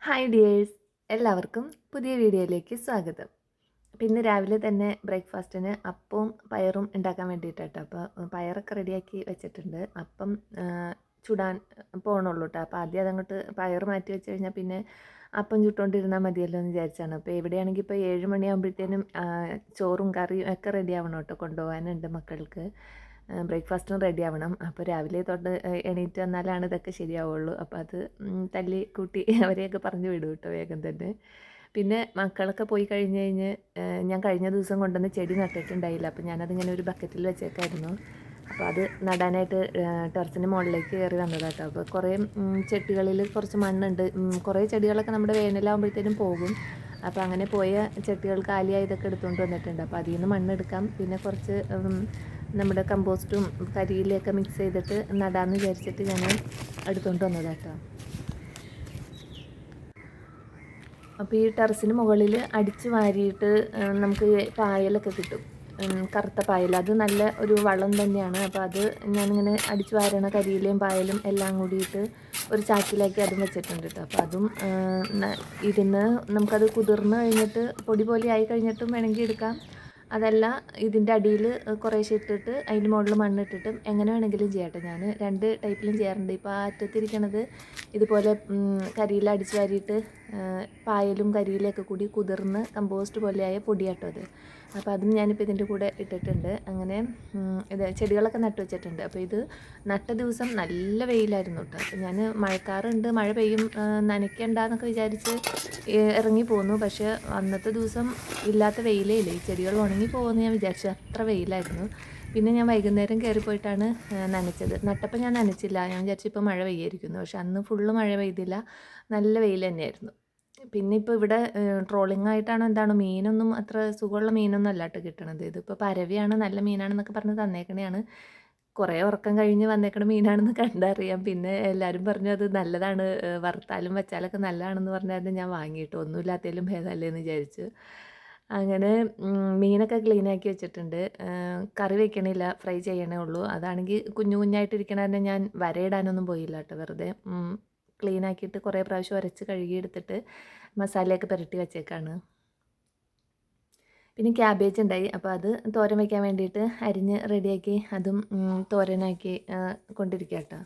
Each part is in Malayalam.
ഹായ് ഡിയേഴ്സ്, എല്ലാവർക്കും പുതിയ വീഡിയോയിലേക്ക് സ്വാഗതം. പിന്നെ രാവിലെ തന്നെ ബ്രേക്ക്ഫാസ്റ്റിന് അപ്പവും പയറും ഉണ്ടാക്കാൻ വേണ്ടിയിട്ടാട്ടോ. അപ്പോൾ പയറൊക്കെ റെഡിയാക്കി വെച്ചിട്ടുണ്ട്. അപ്പം ചുടാൻ പോകണുള്ളൂ കേട്ടോ. അപ്പോൾ ആദ്യം അതങ്ങോട്ട് പയർ മാറ്റി വെച്ച് കഴിഞ്ഞാൽ പിന്നെ അപ്പം ചുട്ടുകൊണ്ടിരുന്നാൽ മതിയല്ലോ എന്ന് വിചാരിച്ചാണ്. അപ്പോൾ എവിടെയാണെങ്കിൽ ഇപ്പോൾ 7 മണിയാകുമ്പോഴത്തേനും ചോറും കറിയും ഒക്കെ റെഡി ആവണം കേട്ടോ. കൊണ്ടുപോകാനുണ്ട് മക്കൾക്ക്. ബ്രേക്ക്ഫാസ്റ്റും റെഡി ആവണം. അപ്പോൾ രാവിലെ തൊട്ട് എണീറ്റ് വന്നാലാണ് ഇതൊക്കെ ശരിയാവുള്ളൂ. അപ്പോൾ അത് തല്ലി കൂട്ടി അവരെയൊക്കെ പറഞ്ഞു വിടും കേട്ടോ വേഗം തന്നെ. പിന്നെ മക്കളൊക്കെ പോയി കഴിഞ്ഞ് ഞാൻ കഴിഞ്ഞ ദിവസം കൊണ്ടുവന്ന് ചെടി നട്ടിട്ടുണ്ടായില്ല. അപ്പോൾ ഞാനതിങ്ങനെ ഒരു ബക്കറ്റിൽ വെച്ചേക്കായിരുന്നു. അപ്പോൾ അത് നടാനായിട്ട് ടെറസിന് മുകളിലേക്ക് കയറി വന്നതാട്ടോ. അപ്പോൾ കുറേ ചെടികളിൽ കുറച്ച് മണ്ണുണ്ട്. കുറേ ചെടികളൊക്കെ നമ്മുടെ വേനലാകുമ്പോഴത്തേനും പോകും. അപ്പോൾ അങ്ങനെ പോയ ചെടികൾ കാലിയായതൊക്കെ എടുത്തുകൊണ്ട് വന്നിട്ടുണ്ട്. അപ്പോൾ അതിൽ നിന്ന് മണ്ണെടുക്കാം. പിന്നെ കുറച്ച് നമ്മുടെ കമ്പോസ്റ്റും കരിയിലൊക്കെ മിക്സ് ചെയ്തിട്ട് നടാമെന്ന് വിചാരിച്ചിട്ട് ഞാൻ എടുത്തുകൊണ്ട് വന്നതാട്ടോ. അപ്പോൾ ഈ ടെറസിന് മുകളിൽ അടിച്ച് വാരിയിട്ട് നമുക്ക് പായലൊക്കെ കിട്ടും, കറുത്ത പായൽ. അത് നല്ല ഒരു വളം തന്നെയാണ്. അപ്പോൾ അത് ഞാനിങ്ങനെ അടിച്ച് വാരണ കരിയിലയും പായലും എല്ലാം കൂടിയിട്ട് ഒരു ചാക്കിലാക്കി അതും വെച്ചിട്ടുണ്ട് കേട്ടോ. അപ്പോൾ അതും ഇരുന്ന് നമുക്കത് കുതിർന്ന് കഴിഞ്ഞിട്ട് പൊടി പോലെ ആയി കഴിഞ്ഞിട്ടും വേണമെങ്കിൽ എടുക്കാം. അതല്ല ഇതിൻ്റെ അടിയിൽ കുറേശ്ശെ ഇട്ടിട്ട് അതിൻ്റെ മുകളിൽ മണ്ണിട്ടിട്ടും എങ്ങനെ വേണമെങ്കിലും ചെയ്യാം കേട്ടോ. ഞാൻ 2 ടൈപ്പിലും ചെയ്യാറുണ്ട്. ഇപ്പോൾ ആ അറ്റത്തിരിക്കണത് ഇതുപോലെ കരിയില അടിച്ച് വാരിയിട്ട് പായലും കരിയിലൊക്കെ കൂടി കുതിർന്ന് കമ്പോസ്റ്റ് പോലെയായ പൊടിയാട്ടോ അത്. അപ്പോൾ അതും ഞാനിപ്പോൾ ഇതിൻ്റെ കൂടെ ഇട്ടിട്ടുണ്ട്. അങ്ങനെ ഇത് ചെടികളൊക്കെ നട്ടു വെച്ചിട്ടുണ്ട്. അപ്പോൾ ഇത് നട്ട ദിവസം നല്ല വെയിലായിരുന്നു കേട്ടോ. അപ്പോൾ ഞാൻ മഴക്കാറുണ്ട്, മഴ പെയ്യും, നനയ്ക്കണ്ടെന്നൊക്കെ വിചാരിച്ച് ഇറങ്ങി പോന്നു. പക്ഷേ അന്നത്തെ ദിവസം ഇല്ലാത്ത വെയിലേ ഇല്ല. ഈ ചെടികൾ ഉണങ്ങി പോകുമെന്ന് ഞാൻ വിചാരിച്ചു, അത്ര വെയിലായിരുന്നു. പിന്നെ ഞാൻ വൈകുന്നേരം കയറിപ്പോയിട്ടാണ് നനച്ചത്. നട്ടപ്പോൾ ഞാൻ നനച്ചില്ല, ഞാൻ വിചാരിച്ചു ഇപ്പോൾ മഴ പെയ്യായിരിക്കുന്നു. പക്ഷെ അന്ന് ഫുള്ള് മഴ പെയ്തില്ല, നല്ല വെയിൽ തന്നെയായിരുന്നു. പിന്നെ ഇപ്പോൾ ഇവിടെ ട്രോളിംഗ് ആയിട്ടാണോ എന്താണോ മീനൊന്നും അത്ര സുഖമുള്ള മീനൊന്നും അല്ലാട്ട് കിട്ടണത്. ഇതിപ്പോൾ പരവയാണ്, നല്ല മീനാണെന്നൊക്കെ പറഞ്ഞ് തന്നേക്കണെയാണ്. കുറേ ഉറക്കം കഴിഞ്ഞ് വന്നേക്കണ മീനാണെന്ന് കണ്ടറിയാം. പിന്നെ എല്ലാവരും പറഞ്ഞു അത് നല്ലതാണ്, വറുത്താലും വെച്ചാലൊക്കെ നല്ലതാണെന്ന് പറഞ്ഞായിരുന്നു ഞാൻ വാങ്ങിയിട്ട്. ഒന്നുമില്ലാത്തതിലും ഭേദമല്ലേ എന്ന് വിചാരിച്ചു. അങ്ങനെ മീനൊക്കെ ക്ലീനാക്കി വെച്ചിട്ടുണ്ട്. കറി വെക്കണില്ല, ഫ്രൈ ചെയ്യണേ ഉള്ളൂ. അതാണെങ്കിൽ കുഞ്ഞു കുഞ്ഞായിട്ടിരിക്കണ തന്നെ ഞാൻ വരയിടാനൊന്നും പോയില്ല കേട്ടോ. വെറുതെ ക്ലീനാക്കിയിട്ട് കുറേ പ്രാവശ്യം ഉരച്ച് കഴുകിയെടുത്തിട്ട് മസാലയൊക്കെ പുരട്ടി വെച്ചേക്കാണ്. പിന്നെ ക്യാബേജ് ഉണ്ടായി. അപ്പോൾ അത് തോരൻ വയ്ക്കാൻ വേണ്ടിയിട്ട് അരിഞ്ഞ് റെഡിയാക്കി അതും തോരനാക്കി കൊണ്ടിരിക്കുക കേട്ടോ.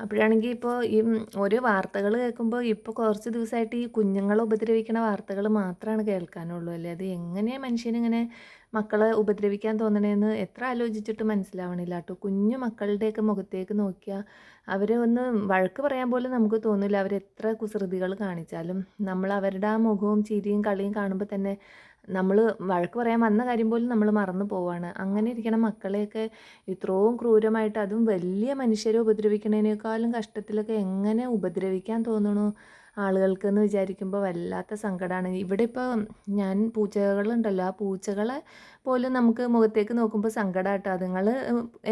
അപ്പോഴാണെങ്കിൽ ഇപ്പോൾ ഈ ഓരോ വാർത്തകൾ കേൾക്കുമ്പോൾ ഇപ്പോൾ കുറച്ച് ദിവസമായിട്ട് ഈ കുഞ്ഞുങ്ങളെ ഉപദ്രവിക്കുന്ന വാർത്തകൾ മാത്രമാണ് കേൾക്കാനുള്ളൂ. അല്ലേ അത് എങ്ങനെയാണ് മനുഷ്യനിങ്ങനെ മക്കളെ ഉപദ്രവിക്കാൻ തോന്നണേന്ന് എത്ര ആലോചിച്ചിട്ട് മനസ്സിലാവണില്ല കേട്ടോ. കുഞ്ഞു മക്കളുടെയൊക്കെ മുഖത്തേക്ക് നോക്കിയാൽ അവരെ ഒന്ന് വഴക്ക് പറയാൻ പോലും നമുക്ക് തോന്നില്ല. അവരെത്ര കുസൃതികൾ കാണിച്ചാലും നമ്മൾ അവരുടെ ആ മുഖവും ചിരിയും കളിയും കാണുമ്പോൾ തന്നെ നമ്മൾ വഴക്ക് പറയാൻ വന്ന കാര്യം പോലും നമ്മൾ മറന്നു പോവാണ്. അങ്ങനെ ഇരിക്കണ മക്കളെയൊക്കെ ഇത്രയും ക്രൂരമായിട്ട്, അതും വലിയ മനുഷ്യരെ ഉപദ്രവിക്കണതിനേക്കാളും കഷ്ടത്തിലൊക്കെ എങ്ങനെ ഉപദ്രവിക്കാൻ തോന്നണു ആളുകൾക്കെന്ന് വിചാരിക്കുമ്പോൾ വല്ലാത്ത സങ്കടമാണ്. ഇവിടെ ഇപ്പോൾ ഞാൻ പൂച്ചകളുണ്ടല്ലോ, ആ പൂച്ചകളെ പോലും നമുക്ക് മുഖത്തേക്ക് നോക്കുമ്പോൾ സങ്കടമാട്ടോ. അതുങ്ങൾ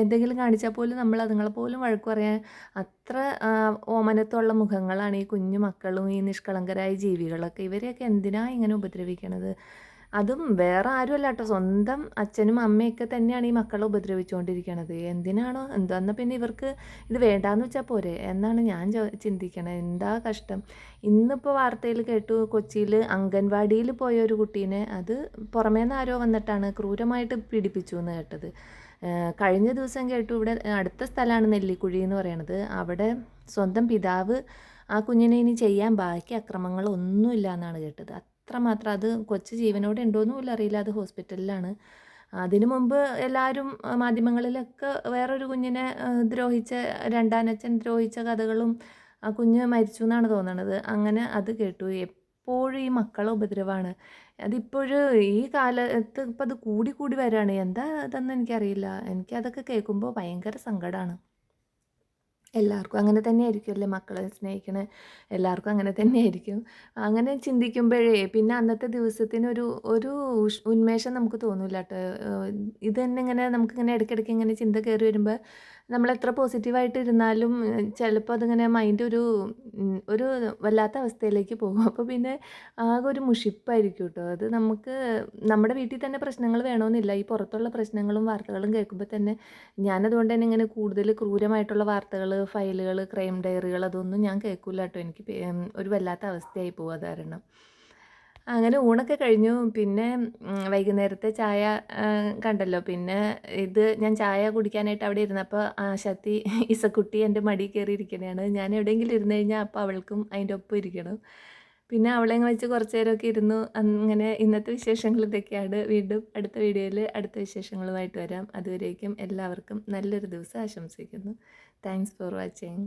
എന്തെങ്കിലും കാണിച്ചാൽ പോലും നമ്മൾ അതുങ്ങളെ പോലും വഴക്ക് പറയാൻ അത്ര ഓമനത്തുള്ള മുഖങ്ങളാണ് ഈ കുഞ്ഞു മക്കളും ഈ നിഷ്കളങ്കരായ ജീവികളൊക്കെ. ഇവരെയൊക്കെ എന്തിനാണ് ഇങ്ങനെ ഉപദ്രവിക്കണത്? അതും വേറെ ആരുമല്ല കേട്ടോ, സ്വന്തം അച്ഛനും അമ്മയൊക്കെ തന്നെയാണ് ഈ മക്കളെ ഉപദ്രവിച്ചുകൊണ്ടിരിക്കണത്. എന്തിനാണോ എന്തോ, എന്നാൽ പിന്നെ ഇവർക്ക് ഇത് വേണ്ടാന്ന് വെച്ചാൽ പോരെ എന്നാണ് ഞാൻ ചിന്തിക്കണത്. എന്താ കഷ്ടം. ഇന്നിപ്പോൾ വാർത്തയിൽ കേട്ടു, കൊച്ചിയിൽ അംഗൻവാടിയിൽ പോയ ഒരു കുട്ടീനെ അത് പുറമേ നിന്ന് ആരോ വന്നിട്ടാണ് ക്രൂരമായിട്ട് പീഡിപ്പിച്ചു എന്ന് കേട്ടത്. കഴിഞ്ഞ ദിവസം കേട്ടു, ഇവിടെ അടുത്ത സ്ഥലമാണ് നെല്ലിക്കുഴി എന്ന് പറയണത്. അവിടെ സ്വന്തം പിതാവ് ആ കുഞ്ഞിനെ ഇനി ചെയ്യാൻ ബാക്കി അക്രമങ്ങളൊന്നുമില്ല എന്നാണ് കേട്ടത്. അത്രമാത്രം. അത് കൊച്ചു ജീവനോടെ ഉണ്ടോയെന്ന് പോലും അറിയില്ല, അത് ഹോസ്പിറ്റലിലാണ്. അതിനു മുമ്പ് എല്ലാവരും മാധ്യമങ്ങളിലൊക്കെ വേറൊരു കുഞ്ഞിനെ ദ്രോഹിച്ച, രണ്ടാനച്ഛൻ ദ്രോഹിച്ച കഥകളും ആ കുഞ്ഞ് മരിച്ചു എന്നാണ് തോന്നണത്. അങ്ങനെ അത് കേട്ടു. എപ്പോഴും ഈ മക്കളെ ഉപദ്രവമാണ്. അതിപ്പോഴും ഈ കാലത്ത് ഇപ്പം അത് കൂടി കൂടി വരികയാണ്. എന്താ അതെന്ന് എനിക്കറിയില്ല. എനിക്കതൊക്കെ കേൾക്കുമ്പോൾ ഭയങ്കര സങ്കടമാണ്. എല്ലാവർക്കും അങ്ങനെ തന്നെയായിരിക്കും അല്ലേ, മക്കളെ സ്നേഹിക്കണ എല്ലാവർക്കും അങ്ങനെ തന്നെയായിരിക്കും. അങ്ങനെ ചിന്തിക്കുമ്പോഴേ പിന്നെ അന്നത്തെ ദിവസത്തിനൊരു ഒരു ഉന്മേഷം നമുക്ക് തോന്നില്ല കേട്ടോ. ഇത് തന്നെ ഇങ്ങനെ നമുക്കിങ്ങനെ ഇടയ്ക്കിടയ്ക്ക് ഇങ്ങനെ ചിന്ത കയറി വരുമ്പോൾ നമ്മളെത്ര പോസിറ്റീവായിട്ട് ഇരുന്നാലും ചിലപ്പോൾ അതിങ്ങനെ മൈൻഡ് ഒരു വല്ലാത്ത അവസ്ഥയിലേക്ക് പോകും. അപ്പോൾ പിന്നെ ആകെ ഒരു മുഷിപ്പായിരിക്കും കേട്ടോ. അത് നമുക്ക് നമ്മുടെ വീട്ടിൽ തന്നെ പ്രശ്നങ്ങൾ വേണമെന്നില്ല, ഈ പുറത്തുള്ള പ്രശ്നങ്ങളും വാർത്തകളും കേൾക്കുമ്പോൾ തന്നെ ഞാനതുകൊണ്ട് തന്നെ ഇങ്ങനെ കൂടുതൽ ക്രൂരമായിട്ടുള്ള വാർത്തകൾ ഫയലുകൾ, ക്രൈം ഡയറികൾ അതൊന്നും ഞാൻ കേൾക്കില്ല കേട്ടോ. എനിക്ക് ഒരു വല്ലാത്ത അവസ്ഥയായി പോകും അത് കാരണം. അങ്ങനെ ഊണൊക്കെ കഴിഞ്ഞു. പിന്നെ വൈകുന്നേരത്തെ ചായ കണ്ടല്ലോ. പിന്നെ ഞാൻ ചായ കുടിക്കാനായിട്ട് അവിടെ ഇരുന്നപ്പോൾ ആശാത്തി ഇസക്കുട്ടി എൻ്റെ മടിയിൽ കയറി ഇരിക്കണതാണ്. ഞാൻ എവിടെയെങ്കിലും ഇരുന്ന് കഴിഞ്ഞാൽ അപ്പോൾ അവൾക്കും അതിൻ്റെ ഒപ്പം ഇരിക്കണം. പിന്നെ അവളെയും വെച്ച് കുറച്ച് നേരമൊക്കെ ഇരുന്നു. അങ്ങനെ ഇന്നത്തെ വിശേഷങ്ങൾ ഇതൊക്കെയാണ്. വീണ്ടും അടുത്ത വീഡിയോയിൽ അടുത്ത വിശേഷങ്ങളുമായിട്ട് വരാം. അതുവരേക്കും എല്ലാവർക്കും നല്ലൊരു ദിവസം ആശംസിക്കുന്നു. Thanks for watching.